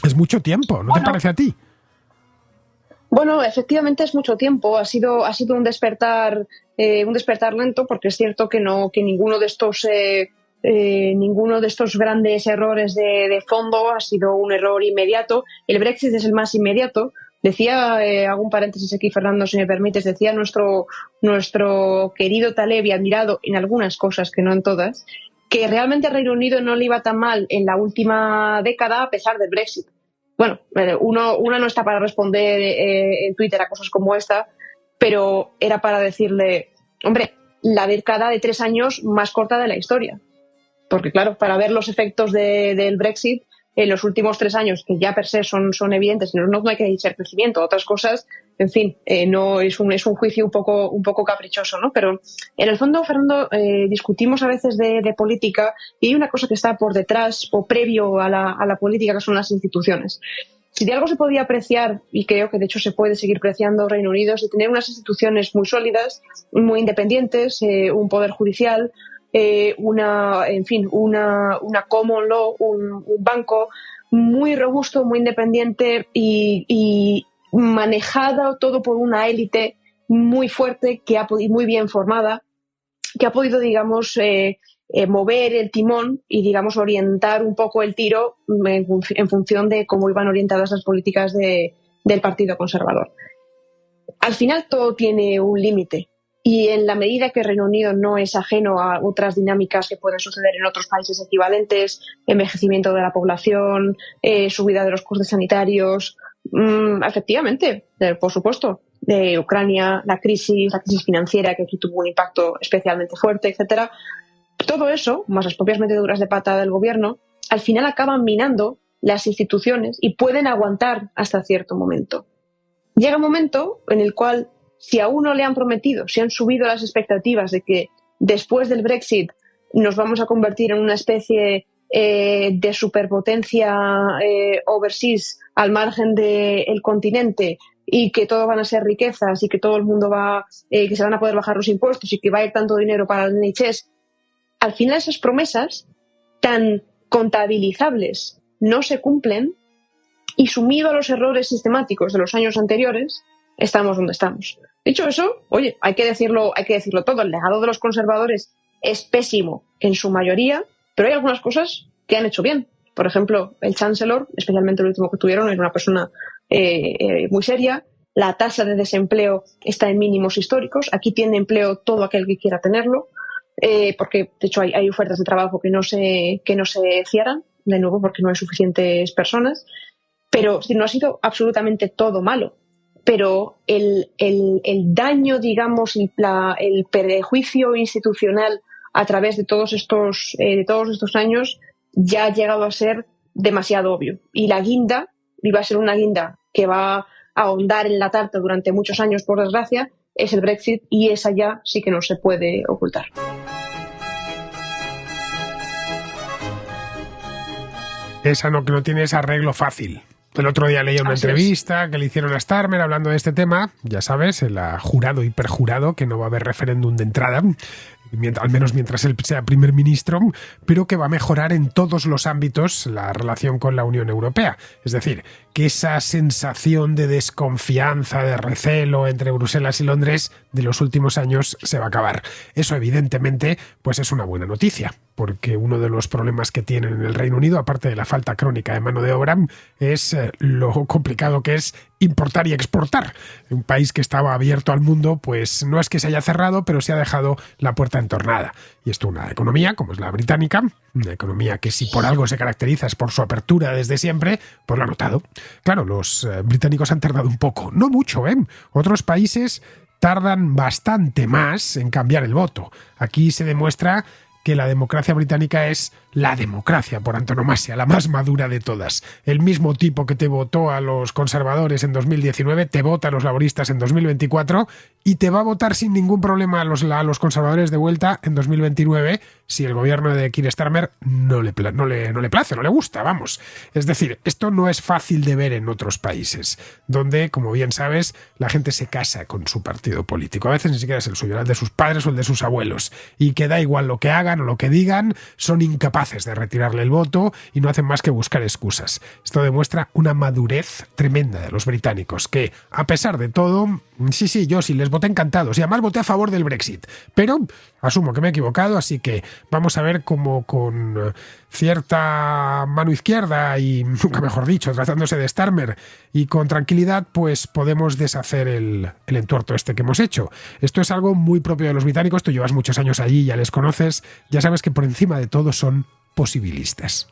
Es mucho tiempo, ¿no te parece a ti? Bueno, efectivamente es mucho tiempo. Ha sido un despertar lento, porque es cierto que ninguno de estos grandes errores de fondo ha sido un error inmediato. El Brexit es el más inmediato. Decía, hago un paréntesis aquí, Fernando, si me permites, decía nuestro querido Taleb, y admirado en algunas cosas, que no en todas, que realmente al Reino Unido no le iba tan mal en la última década a pesar del Brexit. Bueno, uno no está para responder en Twitter a cosas como esta, pero era para decirle, hombre, la década de 3 años más corta de la historia. Porque claro, para ver los efectos del Brexit en los últimos 3 años, que ya per se son evidentes, no hay que ser crecimiento, otras cosas, en fin, no es un juicio un poco caprichoso, ¿no? Pero en el fondo, Fernando, discutimos a veces de política, y hay una cosa que está por detrás o previo a la política, que son las instituciones. si de algo se podía apreciar, y creo que de hecho se puede seguir apreciando Reino Unido, es de tener unas instituciones muy sólidas, muy independientes, un poder judicial, una common law, un banco muy robusto, muy independiente y manejado todo por una élite muy fuerte y muy bien formada, que ha podido, digamos, mover el timón y, digamos, orientar un poco el tiro en función de cómo iban orientadas las políticas del Partido Conservador. Al final todo tiene un límite y en la medida que Reino Unido no es ajeno a otras dinámicas que pueden suceder en otros países equivalentes, envejecimiento de la población, subida de los costes sanitarios, efectivamente, por supuesto, de Ucrania, la crisis financiera que aquí tuvo un impacto especialmente fuerte, etcétera. Todo eso, más las propias meteduras de pata del gobierno, al final acaban minando las instituciones y pueden aguantar hasta cierto momento. Llega un momento en el cual, si a uno le han prometido, si han subido las expectativas de que después del Brexit nos vamos a convertir en una especie de superpotencia overseas al margen del continente y que todo van a ser riquezas y que todo el mundo que se van a poder bajar los impuestos y que va a ir tanto dinero para el NHS, al final esas promesas tan contabilizables no se cumplen y sumido a los errores sistemáticos de los años anteriores, estamos donde estamos. Dicho eso, oye, hay que decirlo todo. El legado de los conservadores es pésimo en su mayoría, pero hay algunas cosas que han hecho bien. Por ejemplo, el Chancellor, especialmente el último que tuvieron, era una persona muy seria. La tasa de desempleo está en mínimos históricos. Aquí tiene empleo todo aquel que quiera tenerlo, porque de hecho hay ofertas de trabajo que no se cierran, de nuevo porque no hay suficientes personas. Pero si no ha sido absolutamente todo malo. Pero el daño, digamos, el prejuicio institucional a través de todos estos años ya ha llegado a ser demasiado obvio. Y la guinda iba a ser una guinda que va a ahondar en la tarta durante muchos años, por desgracia, es el Brexit, y esa ya sí que no se puede ocultar. Esa que no tiene ese arreglo fácil. El otro día leí una entrevista que le hicieron a Starmer hablando de este tema. Ya sabes, el jurado y perjurado que no va a haber referéndum de entrada, al menos mientras él sea primer ministro, pero que va a mejorar en todos los ámbitos la relación con la Unión Europea. Es decir, que esa sensación de desconfianza, de recelo entre Bruselas y Londres de los últimos años se va a acabar. Eso, evidentemente, pues es una buena noticia, porque uno de los problemas que tienen en el Reino Unido, aparte de la falta crónica de mano de obra, es lo complicado que es importar y exportar. Un país que estaba abierto al mundo, pues no es que se haya cerrado, pero se ha dejado la puerta entornada. Y esto, una economía como es la británica, una economía que si por algo se caracteriza es por su apertura desde siempre, pues lo ha notado. Claro, los británicos han tardado un poco, no mucho, ¿eh? Otros países tardan bastante más en cambiar el voto. Aquí se demuestra que la democracia británica es la democracia por antonomasia, la más madura de todas. El mismo tipo que te votó a los conservadores en 2019, te vota a los laboristas en 2024 y te va a votar sin ningún problema a los conservadores de vuelta en 2029 si el gobierno de Keir Starmer no le place, no le gusta, vamos. Es decir, esto no es fácil de ver en otros países, donde, como bien sabes, la gente se casa con su partido político. A veces ni siquiera es el suyo, era el de sus padres o el de sus abuelos. Y que da igual lo que hagan o lo que digan, son incapaces de retirarle el voto y no hacen más que buscar excusas. Esto demuestra una madurez tremenda de los británicos, que, a pesar de todo, sí, yo sí les voté encantados y además voté a favor del Brexit. Pero asumo que me he equivocado, así que vamos a ver cómo con cierta mano izquierda y, nunca mejor dicho, tratándose de Starmer y con tranquilidad, pues podemos deshacer el entuerto este que hemos hecho. Esto es algo muy propio de los británicos, tú llevas muchos años allí, ya les conoces, ya sabes que por encima de todo son posibilistas.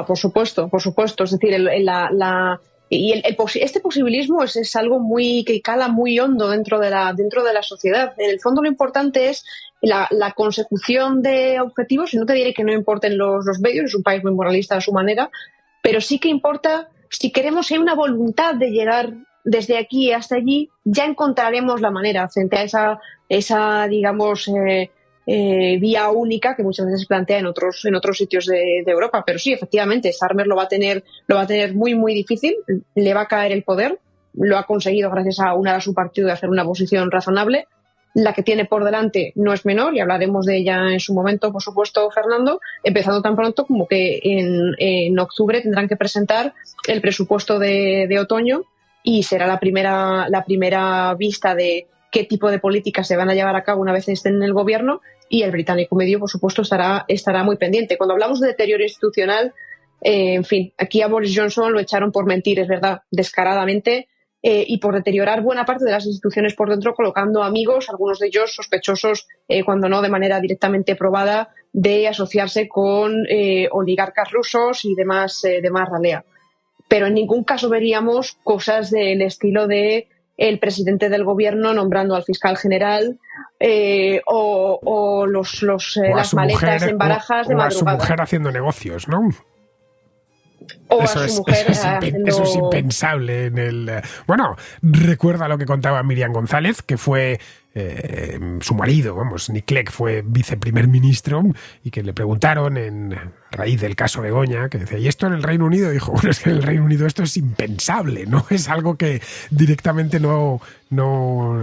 Por supuesto. Es decir, este posibilismo es algo que cala muy hondo dentro de la sociedad. En el fondo, lo importante es la consecución de objetivos, y no te diré que no importen los medios, es un país muy moralista a su manera, pero sí que importa, si queremos, hay una voluntad de llegar desde aquí hasta allí, ya encontraremos la manera frente a esa digamos, vía única que muchas veces se plantea en otros sitios de Europa. Pero sí, efectivamente, Starmer lo va a tener muy, muy difícil, le va a caer el poder, lo ha conseguido gracias a unir a su partido y hacer una posición razonable. La que tiene por delante no es menor, y hablaremos de ella en su momento, por supuesto, Fernando, empezando tan pronto como que en octubre tendrán que presentar el presupuesto de otoño, y será la primera vista de qué tipo de políticas se van a llevar a cabo una vez estén en el gobierno, y el británico medio, por supuesto, estará muy pendiente. Cuando hablamos de deterioro institucional, en fin, aquí a Boris Johnson lo echaron por mentir, es verdad, descaradamente, y por deteriorar buena parte de las instituciones por dentro, colocando amigos, algunos de ellos sospechosos, cuando no de manera directamente probada, de asociarse con oligarcas rusos y demás ralea. Pero en ningún caso veríamos cosas del estilo de el presidente del gobierno nombrando al fiscal general, o las maletas en barajas de madrugada. O a su mujer haciendo negocios, ¿no? O eso a su mujer eso es impensable en el... Bueno, recuerda lo que contaba Miriam González, que fue su marido, Nick Clegg, fue viceprimer ministro, y que le preguntaron a raíz del caso Begoña, que decía, ¿y esto en el Reino Unido? Dijo, bueno, es que en el Reino Unido esto es impensable, no es algo que directamente no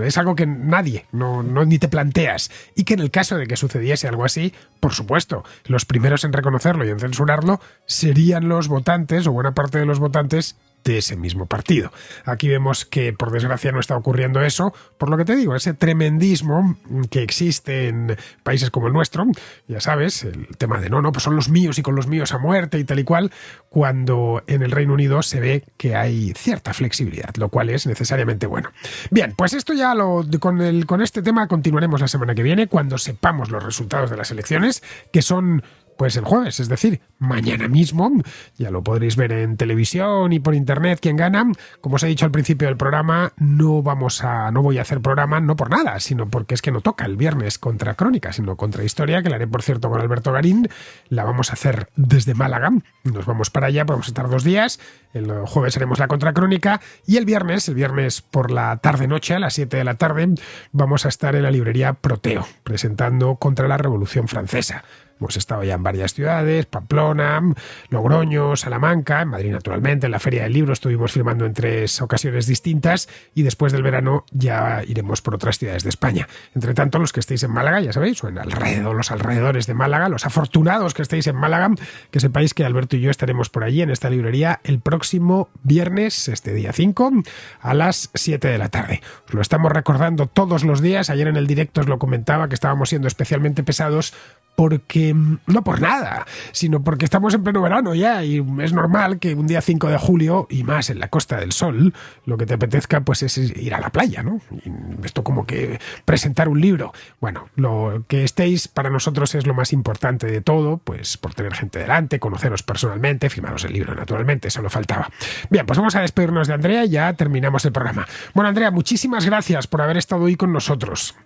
es algo que nadie, ni te planteas, y que en el caso de que sucediese algo así, por supuesto, los primeros en reconocerlo y en censurarlo serían los votantes, o buena parte de los votantes de ese mismo partido. Aquí vemos que, por desgracia, no está ocurriendo eso, por lo que te digo, ese tremendismo que existe en países como el nuestro, ya sabes, el tema de pues son los míos y con los míos a muerte y tal y cual, cuando en el Reino Unido se ve que hay cierta flexibilidad, lo cual es necesariamente bueno. Bien, pues esto ya con este tema continuaremos la semana que viene, cuando sepamos los resultados de las elecciones, que son pues el jueves, es decir, mañana mismo. Ya lo podréis ver en televisión y por internet quién gana. Como os he dicho al principio del programa, no voy a hacer programa, no por nada, sino porque es que no toca el viernes contra Crónica, sino contra Historia, que la haré, por cierto, con Alberto Garín. La vamos a hacer desde Málaga. Nos vamos para allá, vamos a estar 2 días. El jueves haremos la Contracrónica, y el viernes por la tarde-noche, a las 7 de la tarde, vamos a estar en la librería Proteo, presentando Contra la Revolución Francesa. Hemos estado ya en varias ciudades, Pamplona, Logroño, Salamanca, en Madrid naturalmente, en la Feria del Libro estuvimos firmando en 3 ocasiones distintas, y después del verano ya iremos por otras ciudades de España. Entre tanto, los que estéis en Málaga, ya sabéis, o en los alrededores de Málaga, los afortunados que estéis en Málaga, que sepáis que Alberto y yo estaremos por allí en esta librería el próximo viernes, este día 5, a las 7 de la tarde. Os lo estamos recordando todos los días. Ayer en el directo os lo comentaba, que estábamos siendo especialmente pesados, porque, no por nada, sino porque estamos en pleno verano ya, y es normal que un día 5 de julio, y más en la Costa del Sol, lo que te apetezca pues es ir a la playa, ¿no? Y esto como que presentar un libro. Bueno, lo que estéis para nosotros es lo más importante de todo, pues por tener gente delante, conoceros personalmente, firmaros el libro naturalmente, solo faltaba. Bien, pues vamos a despedirnos de Andrea y ya terminamos el programa. Bueno, Andrea, muchísimas gracias por haber estado hoy con nosotros.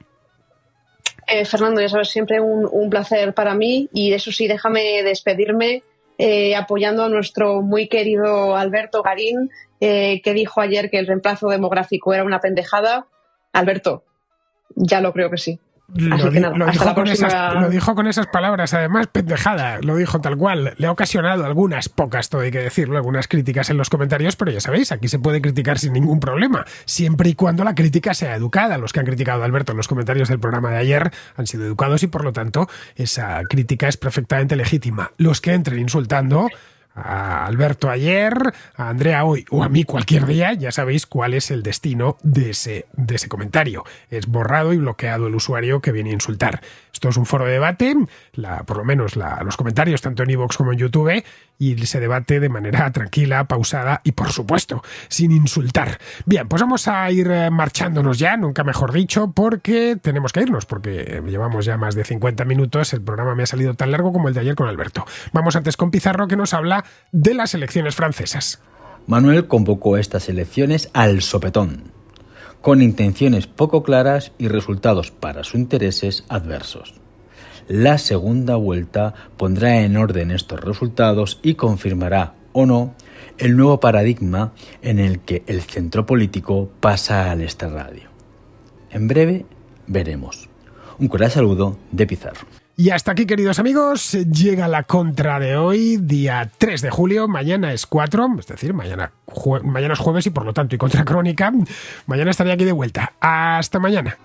Fernando, ya sabes, siempre un placer para mí, y eso sí, déjame despedirme apoyando a nuestro muy querido Alberto Garín, que dijo ayer que el reemplazo demográfico era una pendejada. Alberto, ya lo creo que sí. Lo dijo con esas palabras, además, pendejada, lo dijo tal cual. Le ha ocasionado algunas pocas, todo hay que decirlo, algunas críticas en los comentarios, pero ya sabéis, aquí se puede criticar sin ningún problema, siempre y cuando la crítica sea educada. Los que han criticado a Alberto en los comentarios del programa de ayer han sido educados, y por lo tanto esa crítica es perfectamente legítima. Los que entren insultando a Alberto ayer, a Andrea hoy o a mí cualquier día, ya sabéis cuál es el destino de ese comentario. Es borrado y bloqueado el usuario que viene a insultar. Esto es un foro de debate, por lo menos los comentarios tanto en iVoox como en YouTube, y se debate de manera tranquila, pausada y, por supuesto, sin insultar. Bien, pues vamos a ir marchándonos ya, nunca mejor dicho, porque tenemos que irnos, porque llevamos ya más de 50 minutos, el programa me ha salido tan largo como el de ayer con Alberto. Vamos antes con Pizarro, que nos habla de las elecciones francesas. Manuel convocó estas elecciones al sopetón, con intenciones poco claras y resultados para sus intereses adversos. La segunda vuelta pondrá en orden estos resultados y confirmará o no el nuevo paradigma en el que el centro político pasa al extrarradio. En breve veremos. Un cordial saludo de Pizarro. Y hasta aquí, queridos amigos, llega la contra de hoy, día 3 de julio, mañana es 4, es decir, mañana es jueves y por lo tanto y contra crónica, mañana estaré aquí de vuelta. Hasta mañana.